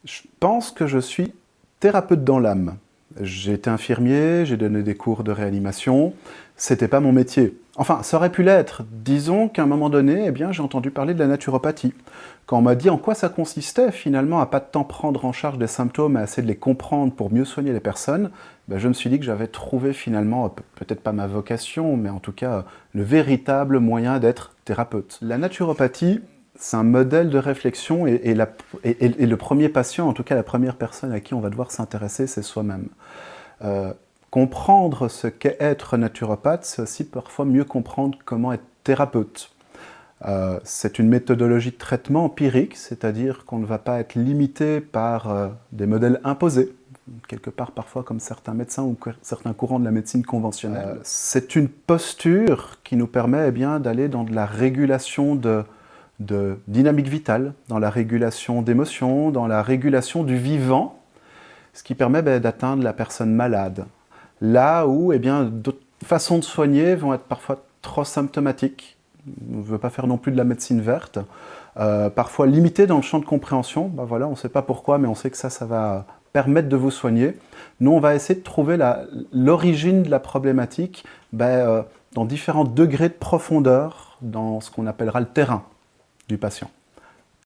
Je pense que je suis thérapeute dans l'âme. J'ai été infirmier, j'ai donné des cours de réanimation. C'était pas mon métier. Enfin, ça aurait pu l'être. Disons qu'à un moment donné, eh bien, j'ai entendu parler de la naturopathie. Quand on m'a dit en quoi ça consistait, finalement, à pas de temps prendre en charge des symptômes et à essayer de les comprendre pour mieux soigner les personnes, ben, je me suis dit que j'avais trouvé finalement, peut-être pas ma vocation, mais en tout cas, le véritable moyen d'être thérapeute. La naturopathie, c'est un modèle de réflexion et le premier patient, en tout cas la première personne à qui on va devoir s'intéresser, c'est soi-même. Euh, Comprendre ce qu'est être naturopathe, c'est aussi parfois mieux comprendre comment être thérapeute. C'est une méthodologie de traitement empirique, c'est-à-dire qu'on ne va pas être limité par des modèles imposés, quelque part parfois comme certains médecins ou certains courants de la médecine conventionnelle. C'est une posture qui nous permet eh bien, d'aller dans de la régulation de dynamique vitale, dans la régulation d'émotions, dans la régulation du vivant, ce qui permet d'atteindre la personne malade. Là où eh bien, d'autres façons de soigner vont être parfois trop symptomatiques. On ne veut pas faire non plus de la médecine verte. Parfois limitées dans le champ de compréhension. Ben voilà, on ne sait pas pourquoi, mais on sait que ça va permettre de vous soigner. Nous, on va essayer de trouver l'origine de la problématique dans différents degrés de profondeur dans ce qu'on appellera le terrain du patient.